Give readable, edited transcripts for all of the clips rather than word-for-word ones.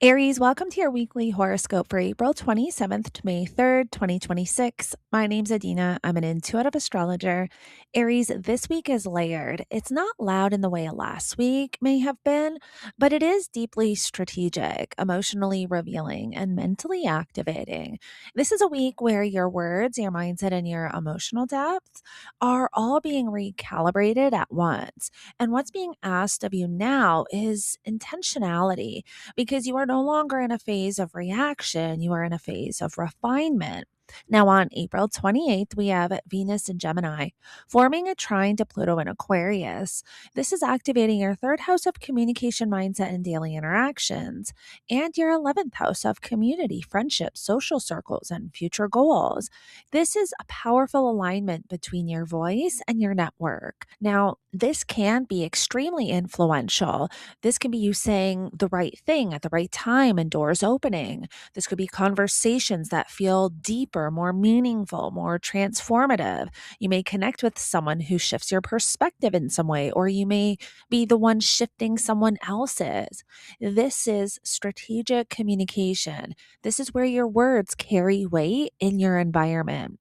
Aries, welcome to your weekly horoscope for April 27th to May 3rd, 2026. My name's Adina. I'm an intuitive astrologer. Aries, this week is layered. It's not loud in the way last week may have been, but it is deeply strategic, emotionally revealing, and mentally activating. This is a week where your words, your mindset, and your emotional depth are all being recalibrated at once. And what's being asked of you now is intentionality because you are no longer in a phase of reaction, you are in a phase of refinement. Now, on April 28th, we have Venus in Gemini forming a trine to Pluto in Aquarius. This is activating your third house of communication, mindset, and daily interactions, and your 11th house of community, friendships, social circles, and future goals. This is a powerful alignment between your voice and your network. Now, this can be extremely influential. This can be you saying the right thing at the right time and doors opening. This could be conversations that feel deeper, more meaningful, more transformative. You may connect with someone who shifts your perspective in some way, or you may be the one shifting someone else's. This is strategic communication. This is where your words carry weight in your environment.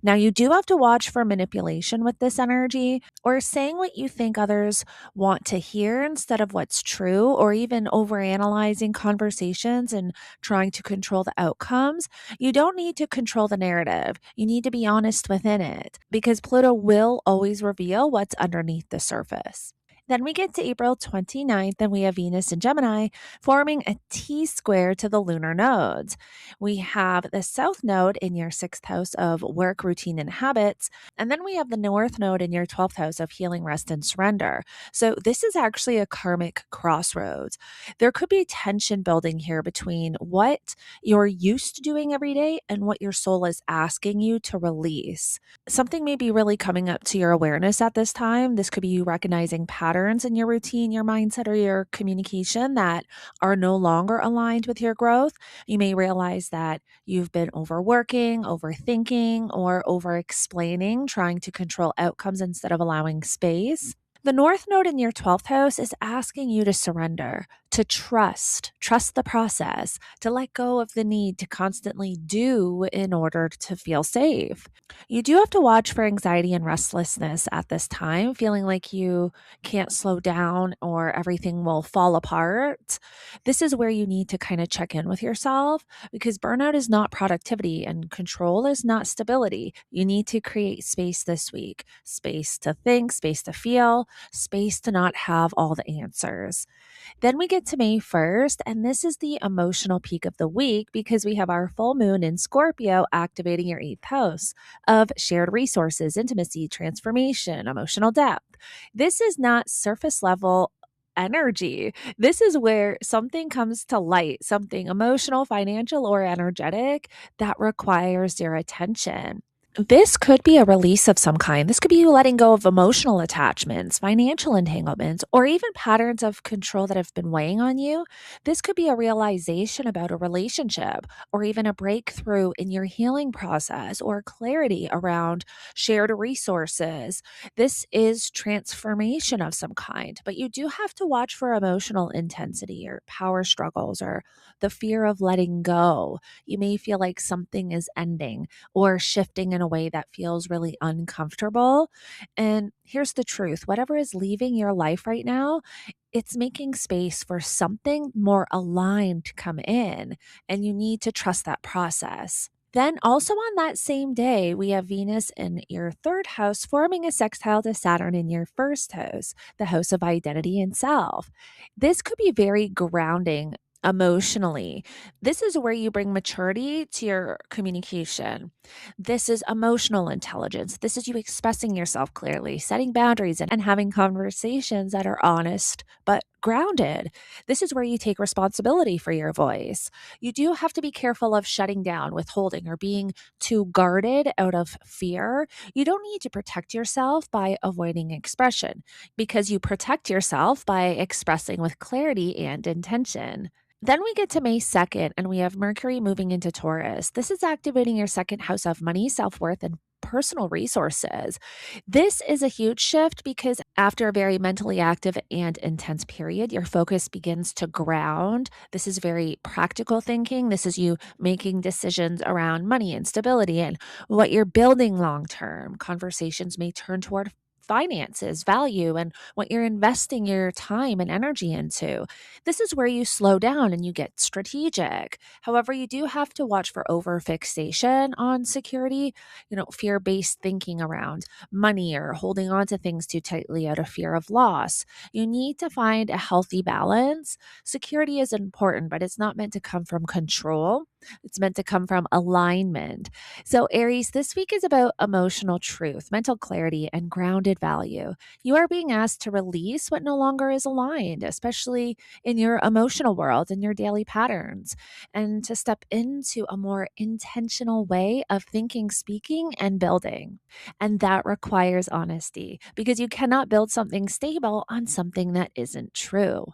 Now, you do have to watch for manipulation with this energy or saying what you think others want to hear instead of what's true, or even overanalyzing conversations and trying to control the outcomes. You don't need to control the narrative. You need to be honest within it because Pluto will always reveal what's underneath the surface. Then we get to April 29th, and we have Venus and Gemini forming a T square to the lunar nodes. We have the South Node in your sixth house of work, routine, and habits. And then we have the North Node in your 12th house of healing, rest, and surrender. So this is actually a karmic crossroads. There could be tension building here between what you're used to doing every day and what your soul is asking you to release. Something may be really coming up to your awareness at this time. This could be you recognizing patterns in your routine, your mindset, or your communication that are no longer aligned with your growth. You may realize that you've been overworking, overthinking, or over explaining, trying to control outcomes instead of allowing space. The North Node in your 12th house is asking you to surrender, to trust the process, to let go of the need to constantly do in order to feel safe. You do have to watch for anxiety and restlessness at this time, feeling like you can't slow down or everything will fall apart. This is where you need to kind of check in with yourself because burnout is not productivity and control is not stability. You need to create space this week, space to think, space to feel, space to not have all the answers. Then we get to May 1st, and this is the emotional peak of the week because we have our full moon in Scorpio activating your eighth house of shared resources, intimacy, transformation, emotional depth. This is not surface level energy. This is where something comes to light, something emotional, financial, or energetic that requires your attention. This could be a release of some kind. This could be you letting go of emotional attachments, financial entanglements, or even patterns of control that have been weighing on you. This could be a realization about a relationship or even a breakthrough in your healing process or clarity around shared resources. This is transformation of some kind, but you do have to watch for emotional intensity or power struggles or the fear of letting go. You may feel like something is ending or shifting in a way that feels really uncomfortable. And here's the truth, whatever is leaving your life right now, it's making space for something more aligned to come in. And you need to trust that process. Then, also on that same day, we have Venus in your third house forming a sextile to Saturn in your first house, the house of identity and self. This could be very grounding emotionally. This is where you bring maturity to your communication. This is emotional intelligence. This is you expressing yourself clearly, setting boundaries, and having conversations that are honest but grounded. This is where you take responsibility for your voice. You do have to be careful of shutting down, withholding, or being too guarded out of fear. You don't need to protect yourself by avoiding expression because you protect yourself by expressing with clarity and intention. Then we get to May 2nd, and we have Mercury moving into Taurus. This is activating your second house of money, self worth, and personal resources. This is a huge shift because after a very mentally active and intense period, your focus begins to ground. This is very practical thinking. This is you making decisions around money and stability and what you're building long term. Conversations may turn toward finances, value, and what you're investing your time and energy into. This is where you slow down and you get strategic. However, you do have to watch for over fixation on security, fear based thinking around money or holding on to things too tightly out of fear of loss. You need to find a healthy balance. Security is important, but it's not meant to come from control. It's meant to come from alignment. So, Aries, this week is about emotional truth, mental clarity, and grounded value. You are being asked to release what no longer is aligned, especially in your emotional world and your daily patterns, and to step into a more intentional way of thinking, speaking, and building. And that requires honesty because you cannot build something stable on something that isn't true.